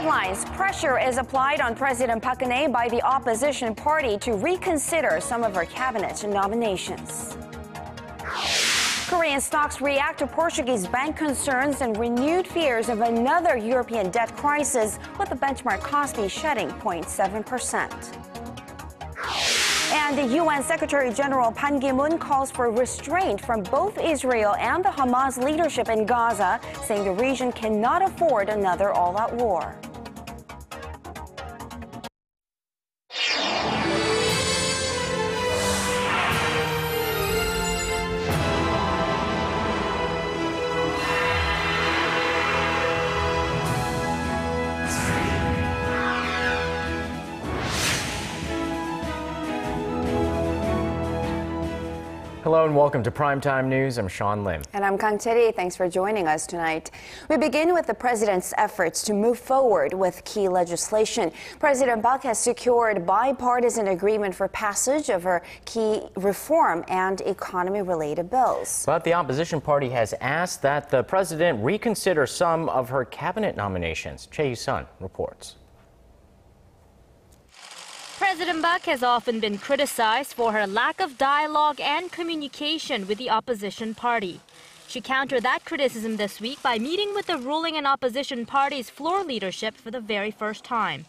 headlines. Pressure is applied on President Park Geun-hye by the opposition party to reconsider some of her cabinet nominations. Korean stocks react to Portuguese bank concerns and renewed fears of another European debt crisis, with the benchmark Kospi shedding 0.7%. And the UN Secretary General Ban Ki-moon calls for restraint from both Israel and the Hamas leadership in Gaza, saying the region cannot afford another all-out war. Hello and welcome to Primetime News. I'm Sean Lim. And I'm Kang Chae-ri. Thanks for joining us tonight. We begin with the president's efforts to move forward with key legislation. President Park has secured bipartisan agreement for passage of her key reform and economy-related bills. But the opposition party has asked that the president reconsider some of her cabinet nominations. Choi You-sun reports. President Park has often been criticized for her lack of dialogue and communication with the opposition party. She countered that criticism this week by meeting with the ruling and opposition party's floor leadership for the very first time.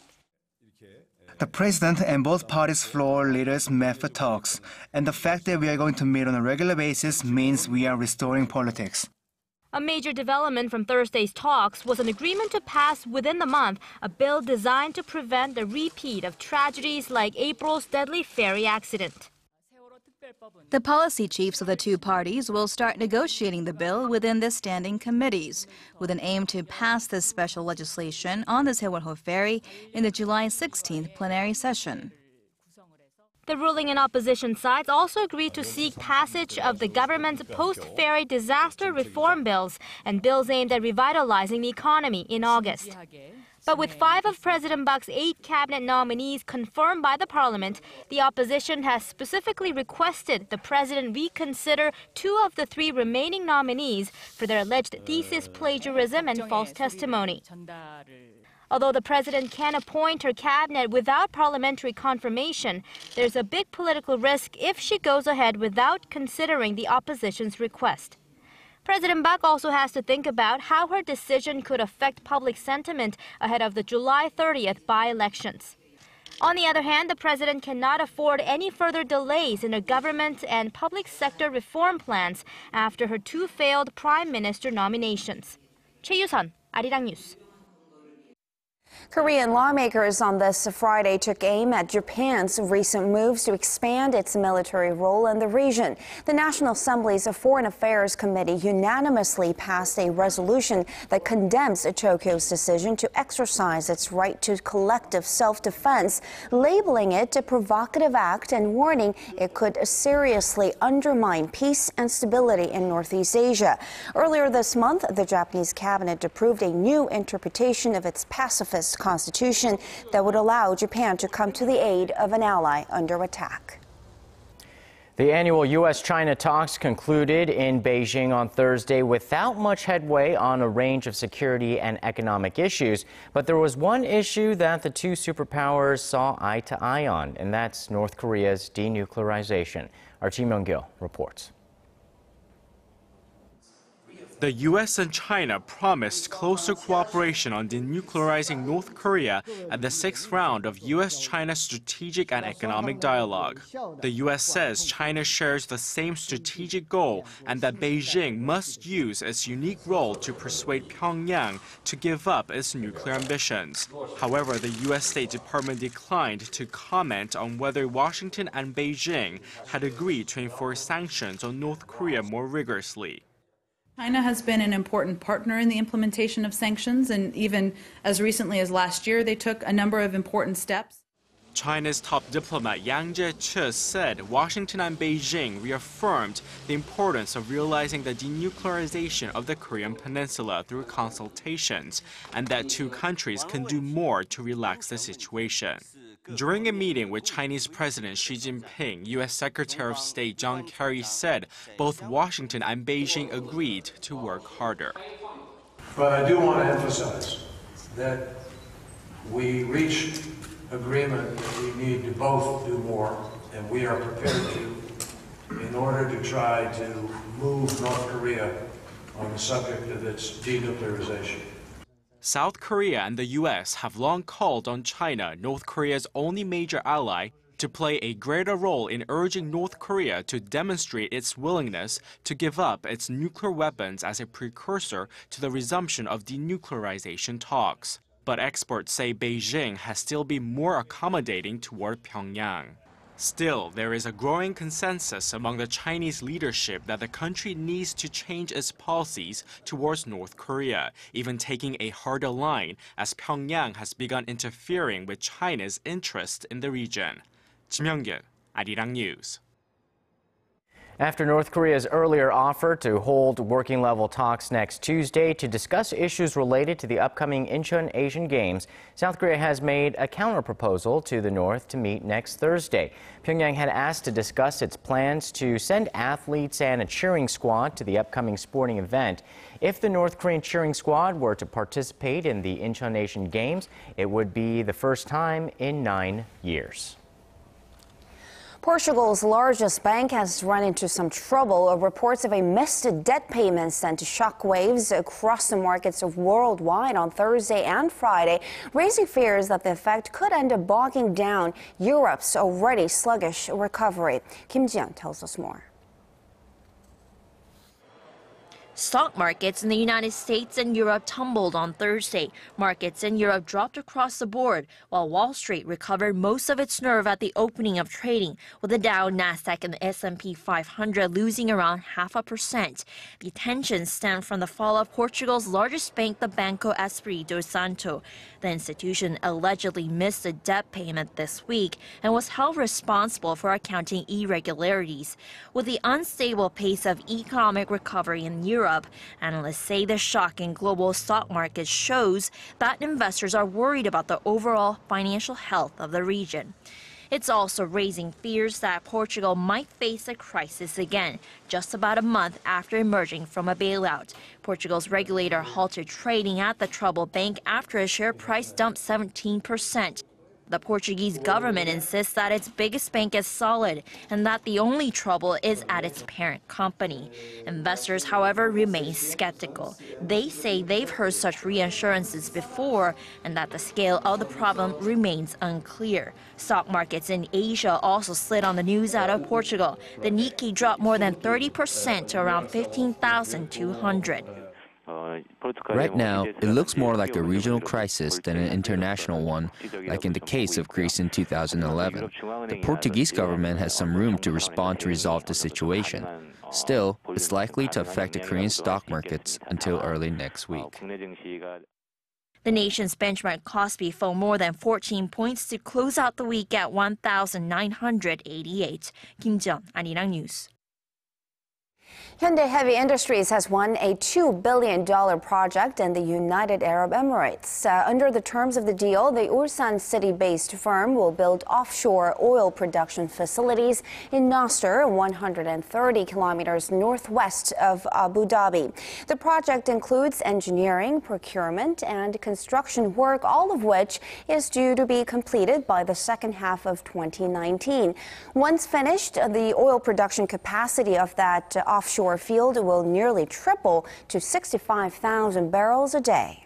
The president and both parties' floor leaders met for talks, and the fact that we are going to meet on a regular basis means we are restoring politics. A major development from Thursday's talks was an agreement to pass within the month a bill designed to prevent the repeat of tragedies like April's deadly ferry accident. The policy chiefs of the two parties will start negotiating the bill within the standing committees, with an aim to pass this special legislation on the Sewol-ho ferry in the July 16th plenary session. The ruling and opposition sides also agreed to seek passage of the government's post-ferry disaster reform bills and bills aimed at revitalizing the economy in August. But with 5 of President Park's 8 cabinet nominees confirmed by the parliament, the opposition has specifically requested the president reconsider 2 of the 3 remaining nominees for their alleged thesis plagiarism and false testimony. Although the president can appoint her cabinet without parliamentary confirmation, there's a big political risk if she goes ahead without considering the opposition's request. President Park also has to think about how her decision could affect public sentiment ahead of the July 30th by-elections. On the other hand, the president cannot afford any further delays in her government and public sector reform plans after her 2 failed prime minister nominations. Choi You-sun, Arirang News. Korean lawmakers on this Friday took aim at Japan's recent moves to expand its military role in the region. The National Assembly's Foreign Affairs Committee unanimously passed a resolution that condemns Tokyo's decision to exercise its right to collective self-defense, labeling it a provocative act and warning it could seriously undermine peace and stability in Northeast Asia. Earlier this month, the Japanese cabinet approved a new interpretation of its pacifist constitution that would allow Japan to come to the aid of an ally under attack. The annual US-China talks concluded in Beijing on Thursday without much headway on a range of security and economic issues. But there was one issue that the two superpowers saw eye to eye on, and that's North Korea's denuclearization. Our Ji Myung-gil reports. The U.S. and China promised closer cooperation on denuclearizing North Korea at the 6th round of U.S.-China strategic and economic dialogue. The U.S. says China shares the same strategic goal and that Beijing must use its unique role to persuade Pyongyang to give up its nuclear ambitions. However, the U.S. State Department declined to comment on whether Washington and Beijing had agreed to enforce sanctions on North Korea more rigorously. China has been an important partner in the implementation of sanctions, and even as recently as last year, they took a number of important steps. China's top diplomat Yang Jiechi said Washington and Beijing reaffirmed the importance of realizing the denuclearization of the Korean Peninsula through consultations, and that 2 countries can do more to relax the situation. During a meeting with Chinese President Xi Jinping, U.S. Secretary of State John Kerry said both Washington and Beijing agreed to work harder. But I do want to emphasize that We reached agreement that we need to both do more, and we are prepared to, in order to try to move North Korea on the subject of its denuclearization. South Korea and the U.S. have long called on China, North Korea's only major ally, to play a greater role in urging North Korea to demonstrate its willingness to give up its nuclear weapons as a precursor to the resumption of denuclearization talks. But experts say Beijing has still been more accommodating toward Pyongyang. Still, there is a growing consensus among the Chinese leadership that the country needs to change its policies towards North Korea, even taking a harder line as Pyongyang has begun interfering with China's interest in the region. Kim Young-gyun, Arirang News. After North Korea's earlier offer to hold working-level talks next Tuesday to discuss issues related to the upcoming Incheon Asian Games, South Korea has made a counterproposal to the North to meet next Thursday. Pyongyang had asked to discuss its plans to send athletes and a cheering squad to the upcoming sporting event. If the North Korean cheering squad were to participate in the Incheon Asian Games, it would be the first time in 9 years. Portugal's largest bank has run into some trouble. Reports of a missed debt payment sent shockwaves across the markets worldwide on Thursday and Friday, raising fears that the effect could end up bogging down Europe's already sluggish recovery. Kim Ji-yeon tells us more. Stock markets in the United States and Europe tumbled on Thursday. Markets in Europe dropped across the board, while Wall Street recovered most of its nerve at the opening of trading, with the Dow, Nasdaq, and the S&P 500 losing around 0.5%. The tension stemmed from the fall of Portugal's largest bank, the Banco Espírito Santo. The institution allegedly missed a debt payment this week and was held responsible for accounting irregularities. With the unstable pace of economic recovery in Europe, analysts say the shock in global stock markets shows that investors are worried about the overall financial health of the region. It's also raising fears that Portugal might face a crisis again, just about a month after emerging from a bailout. Portugal's regulator halted trading at the troubled bank after a share price dumped 17%. The Portuguese government insists that its biggest bank is solid and that the only trouble is at its parent company. Investors, however, remain skeptical. They say they've heard such reassurances before and that the scale of the problem remains unclear. Stock markets in Asia also slid on the news out of Portugal. The Nikkei dropped more than 30% to around 15,200. Right now, it looks more like a regional crisis than an international one, like in the case of Greece in 2011. The Portuguese government has some room to respond to resolve the situation. Still, it's likely to affect the Korean stock markets until early next week. The nation's benchmark Kospi fell more than 14 points to close out the week at 1,988. Kim Ji-yeon, Arirang News. Hyundai Heavy Industries has won a $2 billion project in the United Arab Emirates. Under the terms of the deal, the Ulsan city-based firm will build offshore oil production facilities in Nasser, 130 kilometers northwest of Abu Dhabi. The project includes engineering, procurement, and construction work, all of which is due to be completed by the second half of 2019. Once finished, the oil production capacity of that offshore field will nearly triple to 65,000 barrels a day.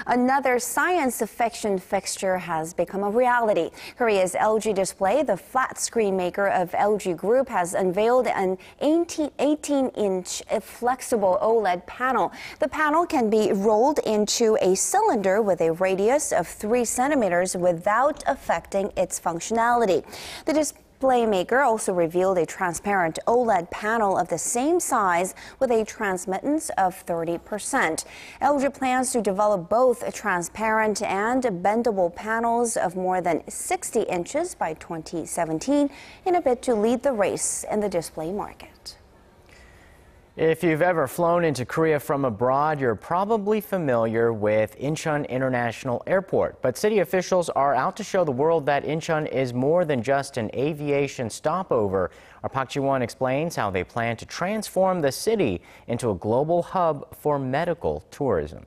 Another science fiction fixture has become a reality. Korea's LG Display, the flat screen maker of LG Group, has unveiled an 18-inch flexible OLED panel. The panel can be rolled into a cylinder with a radius of 3 centimeters without affecting its functionality. The display maker also revealed a transparent OLED panel of the same size with a transmittance of 30%. LG plans to develop both transparent and bendable panels of more than 60 inches by 2017 in a bid to lead the race in the display market. If you've ever flown into Korea from abroad, you're probably familiar with Incheon International Airport. But city officials are out to show the world that Incheon is more than just an aviation stopover. Our Park Ji-won explains how they plan to transform the city into a global hub for medical tourism.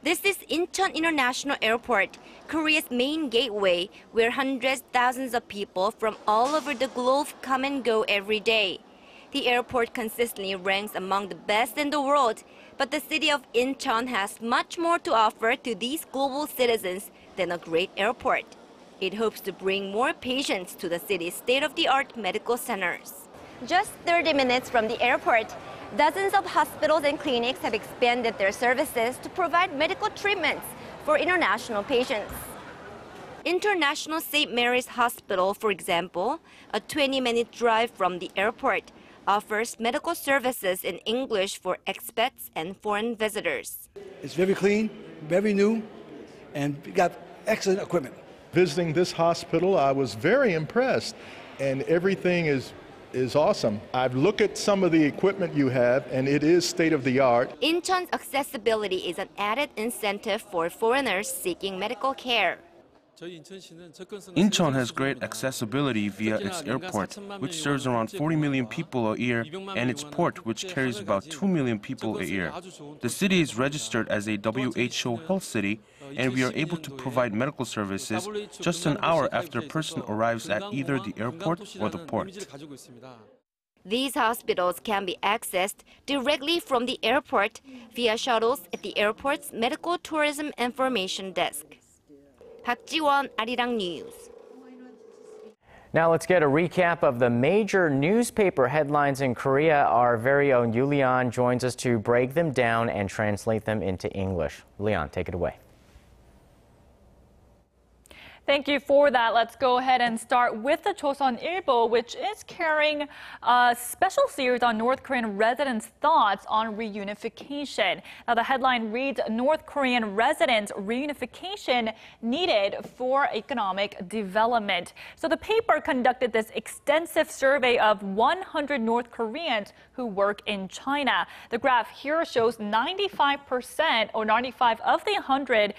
This is Incheon International Airport, Korea's main gateway, where hundreds, thousands of people from all over the globe come and go every day. The airport consistently ranks among the best in the world, but the city of Incheon has much more to offer to these global citizens than a great airport. It hopes to bring more patients to the city's state-of-the-art medical centers. Just 30 minutes from the airport, dozens of hospitals and clinics have expanded their services to provide medical treatments for international patients. International St. Mary's Hospital, for example, a 20-minute drive from the airport, offers medical services in English for expats and foreign visitors. It's very clean, very new, and we got excellent equipment. Visiting this hospital, I was very impressed, and everything is awesome. I've looked at some of the equipment you have, and it is state-of-the-art. Incheon's accessibility is an added incentive for foreigners seeking medical care. Incheon has great accessibility via its airport, which serves around 40 million people a year, and its port, which carries about 2 million people a year. The city is registered as a WHO health city, and we are able to provide medical services just an hour after a person arrives at either the airport or the port. These hospitals can be accessed directly from the airport via shuttles at the airport's Medical Tourism Information Desk. Park Ji-won, Arirang News. Now let's get a recap of the major newspaper headlines in Korea. Our very own Yu Leon joins us to break them down and translate them into English. Leon, take it away. Thank you for that. Let's go ahead and start with the Chosun-ilbo, which is carrying a special series on North Korean residents' thoughts on reunification. Now, the headline reads, North Korean residents' reunification needed for economic development. So the paper conducted this extensive survey of 100 North Koreans who work in China. The graph here shows 95% or 95 of the 100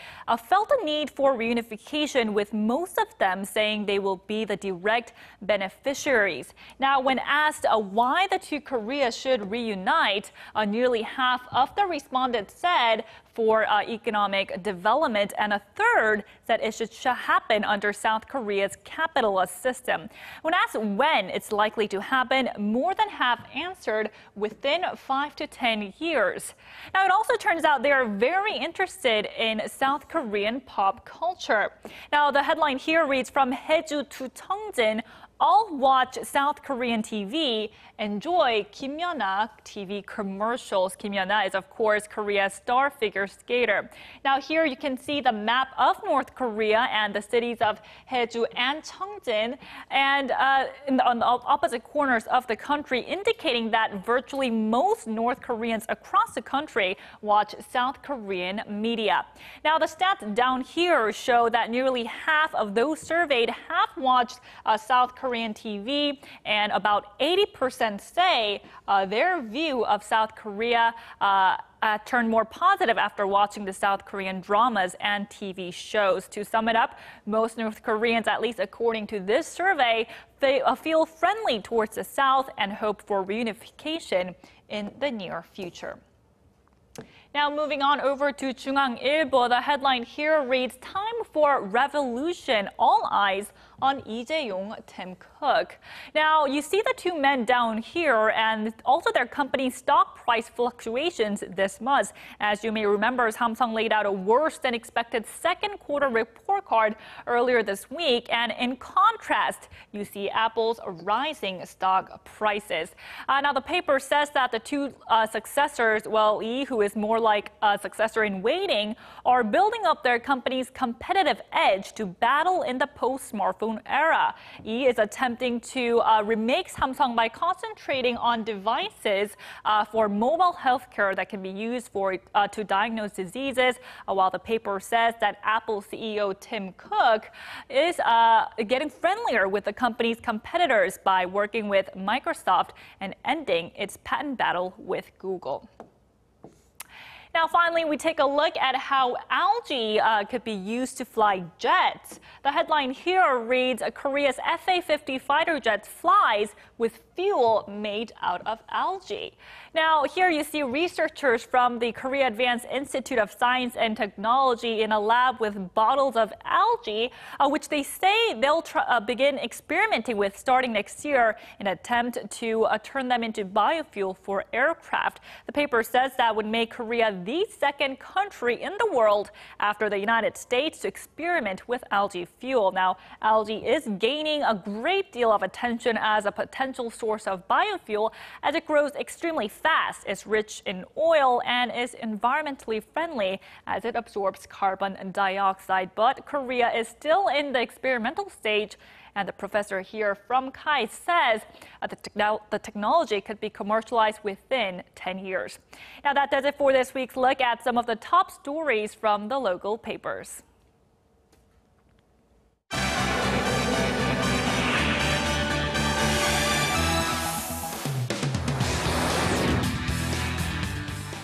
felt a need for reunification, with most of them saying they will be the direct beneficiaries. Now, when asked why the two Koreas should reunite, nearly half of the respondents said for economic development, and a third said it should happen under South Korea's capitalist system. When asked when it's likely to happen, more than half answered within 5 to 10 years. Now, it also turns out they are very interested in South Korean pop culture. Now, the headline here reads, from Haeju to Cheongjin, all watch South Korean TV, enjoy Kim Yeon-ah TV commercials. Kim Yeon-ah is, of course, Korea's star figure skater. Now, here you can see the map of North Korea and the cities of Haeju and Cheongjin, and on the opposite corners of the country, indicating that virtually most North Koreans across the country watch South Korean media. Now, the stats down here show that nearly half of those surveyed have watched South Korean TV, and about 80% say their view of South Korea turned more positive after watching the South Korean dramas and TV shows. To sum it up, most North Koreans, at least according to this survey, feel friendly towards the South and hope for reunification in the near future. Now, moving on over to Chungang-ilbo, the headline here reads, time for revolution, all eyes on Lee Jae-yong, Tim Cook. Now, you see the two men down here and also their company's stock price fluctuations this month. As you may remember, Samsung laid out a worse than expected second quarter report card earlier this week. And in contrast, you see Apple's rising stock prices. Now, the paper says that the two successors, well, Lee, who is more like a successor in waiting, are building up their company's competitive edge to battle in the post-smartphone era. Lee is attempting to remake Samsung by concentrating on devices for mobile healthcare that can be used for to diagnose diseases, while the paper says that Apple CEO Tim Cook is getting friendlier with the company's competitors by working with Microsoft and ending its patent battle with Google. Now, finally, we take a look at how algae could be used to fly jets. The headline here reads, Korea's FA-50 fighter jet flies with fuel made out of algae. Now, here you see researchers from the Korea Advanced Institute of Science and Technology in a lab with bottles of algae, which they say they'll begin experimenting with starting next year in an attempt to turn them into biofuel for aircraft. The paper says that would make Korea the second country in the world after the United States to experiment with algae fuel. Now, algae is gaining a great deal of attention as a potential source of biofuel as it grows extremely fast, is rich in oil, and is environmentally friendly as it absorbs carbon dioxide. But Korea is still in the experimental stage, and the professor here from KAI says the technology could be commercialized within 10 years. Now that does it for this week's look at some of the top stories from the local papers.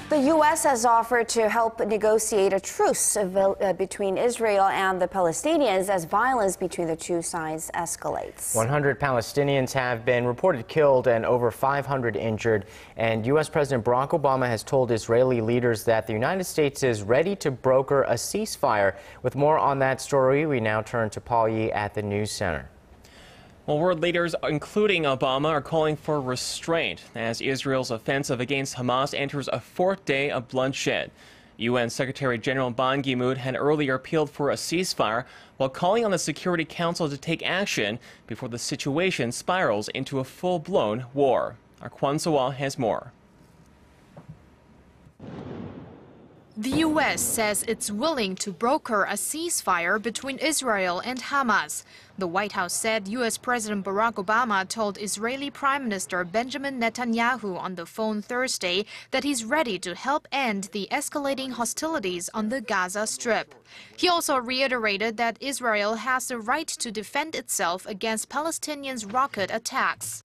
The U.S. has offered to help negotiate a truce between Israel and the Palestinians as violence between the two sides escalates. 100 Palestinians have been reported killed and over 500 injured. And U.S. President Barack Obama has told Israeli leaders that the United States is ready to broker a ceasefire. With more on that story, we now turn to Paul Yi at the News Center. Well, world leaders, including Obama, are calling for restraint as Israel's offensive against Hamas enters a fourth day of bloodshed. UN Secretary General Ban Ki-moon had earlier appealed for a ceasefire while calling on the Security Council to take action before the situation spirals into a full-blown war. Our Kwon So-won has more. The U.S. says it's willing to broker a ceasefire between Israel and Hamas. The White House said U.S. President Barack Obama told Israeli Prime Minister Benjamin Netanyahu on the phone Thursday that he's ready to help end the escalating hostilities on the Gaza Strip. He also reiterated that Israel has the right to defend itself against Palestinians' rocket attacks.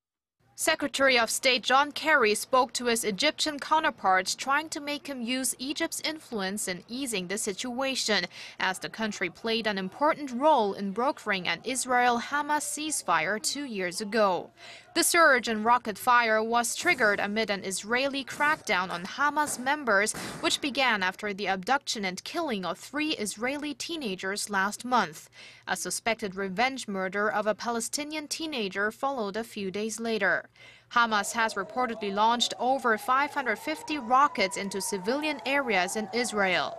Secretary of State John Kerry spoke to his Egyptian counterparts, trying to make him use Egypt's influence in easing the situation, as the country played an important role in brokering an Israel-Hamas ceasefire 2 years ago. The surge in rocket fire was triggered amid an Israeli crackdown on Hamas members, which began after the abduction and killing of 3 Israeli teenagers last month. A suspected revenge murder of a Palestinian teenager followed a few days later. Hamas has reportedly launched over 550 rockets into civilian areas in Israel.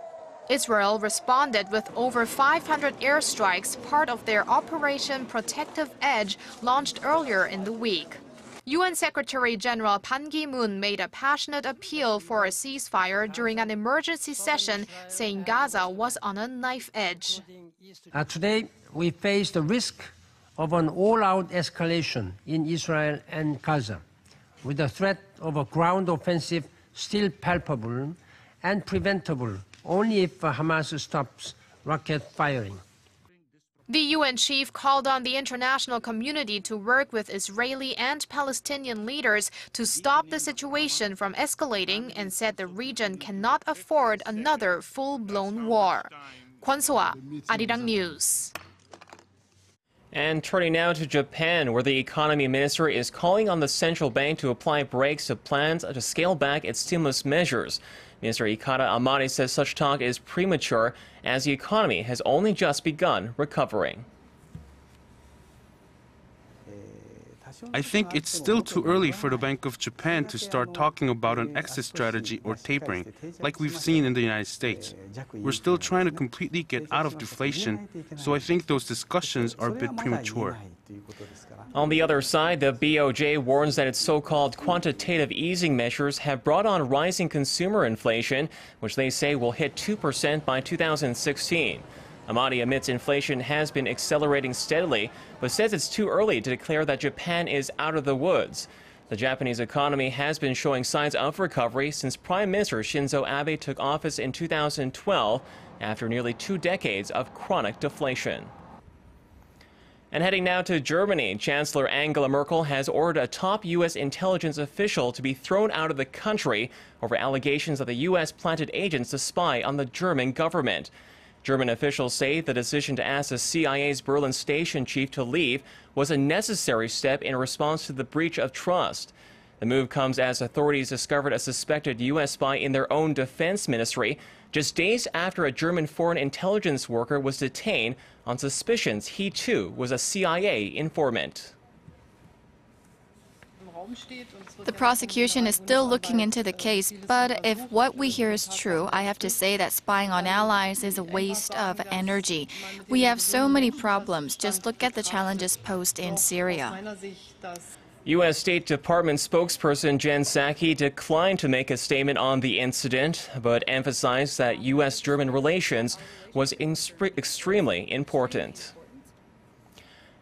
Israel responded with over 500 airstrikes, part of their Operation Protective Edge launched earlier in the week. UN Secretary General Ban Ki-moon made a passionate appeal for a ceasefire during an emergency session, saying Gaza was on a knife edge. Today, we face the risk of an all-out escalation in Israel and Gaza, with the threat of a ground offensive still palpable and preventable only if Hamas stops rocket firing. The UN chief called on the international community to work with Israeli and Palestinian leaders to stop the situation from escalating and said the region cannot afford another full-blown war. Kwon So-won, Arirang News. And turning now to Japan, where the economy minister is calling on the central bank to apply brakes to plans to scale back its stimulus measures. Minister Ikeda Amari says such talk is premature as the economy has only just begun recovering. I think it's still too early for the Bank of Japan to start talking about an exit strategy or tapering, like we've seen in the United States. We're still trying to completely get out of deflation, so I think those discussions are a bit premature. On the other side, the BOJ warns that its so-called quantitative easing measures have brought on rising consumer inflation, which they say will hit 2% by 2016. Amadi admits inflation has been accelerating steadily, but says it's too early to declare that Japan is out of the woods. The Japanese economy has been showing signs of recovery since Prime Minister Shinzo Abe took office in 2012 after nearly 2 decades of chronic deflation. And heading now to Germany, Chancellor Angela Merkel has ordered a top U.S. intelligence official to be thrown out of the country over allegations that the U.S. planted agents to spy on the German government. German officials say the decision to ask the CIA's Berlin station chief to leave was a necessary step in response to the breach of trust. The move comes as authorities discovered a suspected U.S. spy in their own defense ministry just days after a German foreign intelligence worker was detained on suspicions he too was a CIA informant. The prosecution is still looking into the case, but if what we hear is true, I have to say that spying on allies is a waste of energy. We have so many problems. Just look at the challenges posed in Syria. U.S. State Department spokesperson Jen Psaki declined to make a statement on the incident, but emphasized that U.S.-German relations was extremely important.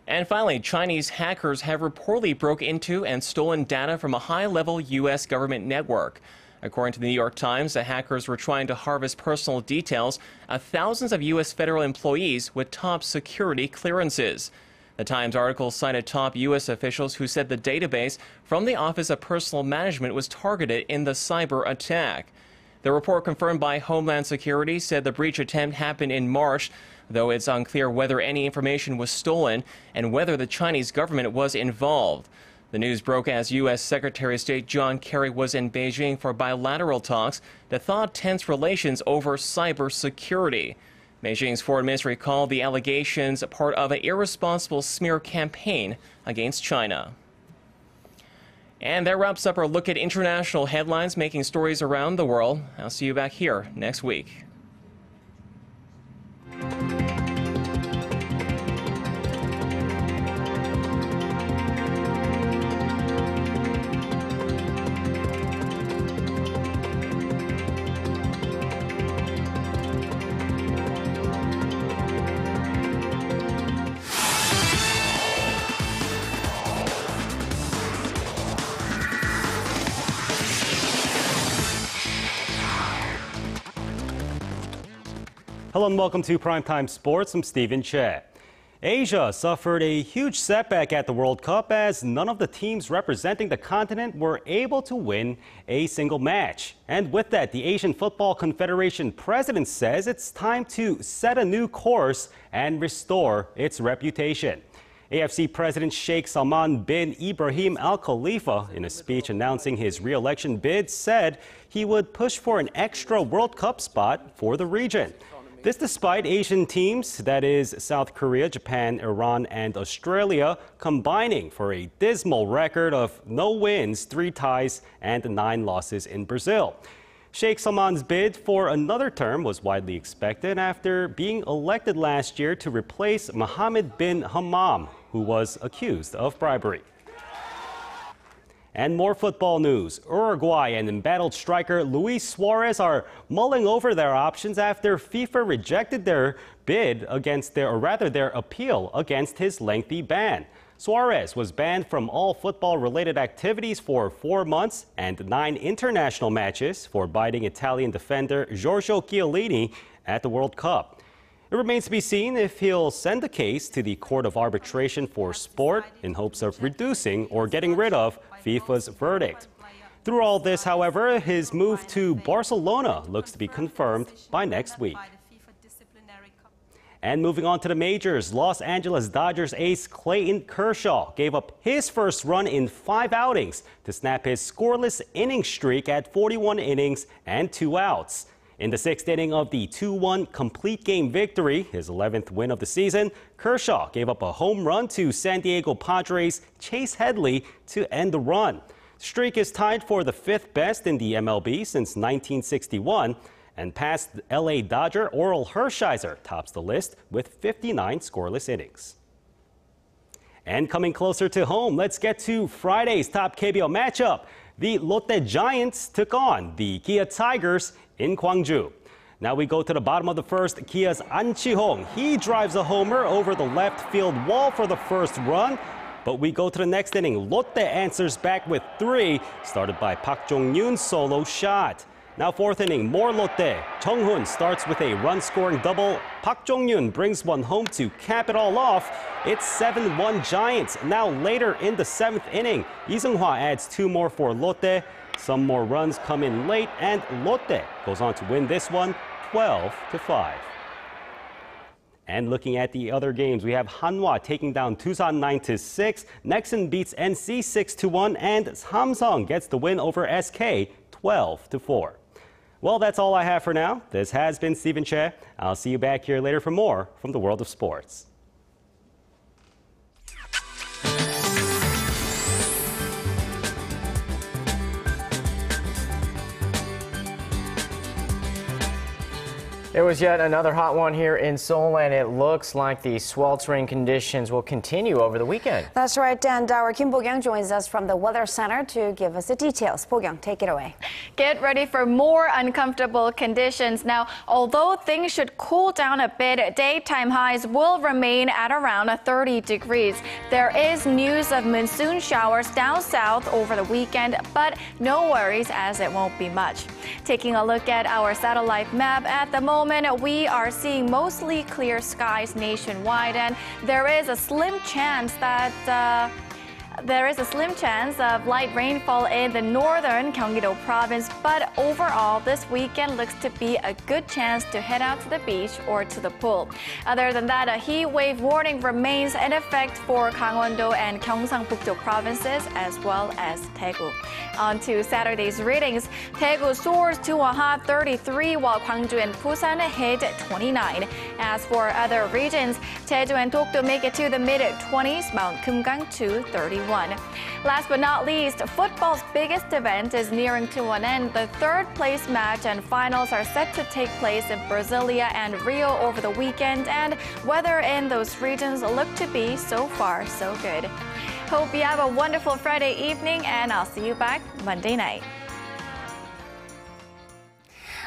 And finally, Chinese hackers have reportedly broke into and stolen data from a high-level U.S. government network. According to the New York Times, the hackers were trying to harvest personal details of thousands of U.S. federal employees with top security clearances. The Times article cited top U.S. officials who said the database from the Office of Personnel Management was targeted in the cyber attack. The report confirmed by Homeland Security said the breach attempt happened in March, though it's unclear whether any information was stolen and whether the Chinese government was involved. The news broke as U.S. Secretary of State John Kerry was in Beijing for bilateral talks that thawed tense relations over cybersecurity. Beijing's foreign ministry called the allegations part of an irresponsible smear campaign against China. And that wraps up our look at international headlines making stories around the world. I'll see you back here next week. Hello and welcome to Primetime Sports. I'm Stephen Che. Asia suffered a huge setback at the World Cup as none of the teams representing the continent were able to win a single match. And with that, the Asian Football Confederation president says it's time to set a new course and restore its reputation. AFC President Sheikh Salman bin Ibrahim Al Khalifa, in a speech announcing his re-election bid, said he would push for an extra World Cup spot for the region. This despite Asian teams, that is South Korea, Japan, Iran, and Australia, combining for a dismal record of no wins, 3 ties, and 9 losses in Brazil. Sheikh Salman's bid for another term was widely expected after being elected last year to replace Mohammed bin Hammam, who was accused of bribery. And more football news. Uruguay and embattled striker Luis Suarez are mulling over their options after FIFA rejected their bid against their appeal against his lengthy ban. Suarez was banned from all football-related activities for 4 months and 9 international matches for biting Italian defender Giorgio Chiellini at the World Cup. It remains to be seen if he'll send the case to the Court of Arbitration for Sport in hopes of reducing or getting rid of FIFA's verdict. Through all this, however, his move to Barcelona looks to be confirmed by next week. And moving on to the majors, Los Angeles Dodgers ace Clayton Kershaw gave up his first run in 5 outings to snap his scoreless inning streak at 41 innings and 2 outs. In the 6th inning of the 2-1 complete game victory, his 11th win of the season, Kershaw gave up a home run to San Diego Padres' Chase Headley to end the run. The streak is tied for the 5th best in the MLB since 1961, and past LA Dodger Orel Hershiser tops the list with 59 scoreless innings. And coming closer to home, let's get to Friday's top KBO matchup. The Lotte Giants took on the Kia Tigers in Gwangju. Now we go to the bottom of the first. Kia's An Chi-hong, he drives a homer over the left field wall for the first run. But we go to the next inning. Lotte answers back with 3, started by Park Jong-yoon's solo shot. Now 4th inning, more Lotte. Jung-hoon starts with a run-scoring double. Park Jong-yoon brings one home to cap it all off. It's 7-1 Giants. Now later in the 7th inning, Lee Seung-hwa adds 2 more for Lotte. Some more runs come in late, and Lotte goes on to win this one 12-5. And looking at the other games, we have Hanwha taking down Tusan 9-6, Nexon beats NC 6-1, and Samsung gets the win over SK 12-4. Well, that's all I have for now. This has been Stephen Che. I'll see you back here later for more from the world of sports. It was yet another hot one here in Seoul, and it looks like the sweltering conditions will continue over the weekend. That's right, and our Kim Bo-kyung joins us from the Weather Center to give us the details. Bo-kyung, take it away. Get ready for more uncomfortable conditions. Now, although things should cool down a bit, daytime highs will remain at around 30 degrees. There is news of monsoon showers down south over the weekend, but no worries as it won't be much. Taking a look at our satellite map, at the moment we are seeing mostly clear skies nationwide, and there is a slim chance of light rainfall in the northern Gyeonggi-do province, but overall this weekend looks to be a good chance to head out to the beach or to the pool. Other than that, a heat wave warning remains in effect for Gangwon-do and Gyeongsang-Bukdo provinces as well as Daegu. On to Saturday's readings. Daegu soars to a hot 33 while Gwangju and Busan hit 29. As for other regions, Jeju and Dokdo make it to the mid-20s, Mount Kumgang to 31. Last but not least, football's biggest event is nearing to an end. The third-place match and finals are set to take place in Brasilia and Rio over the weekend, and weather in those regions look to be so far so good. Hope you have a wonderful Friday evening, and I'll see you back Monday night.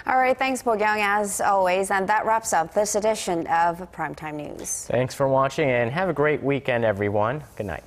All right, thanks, Bo-kyung, as always, and that wraps up this edition of Primetime News. Thanks for watching, and have a great weekend, everyone. Good night.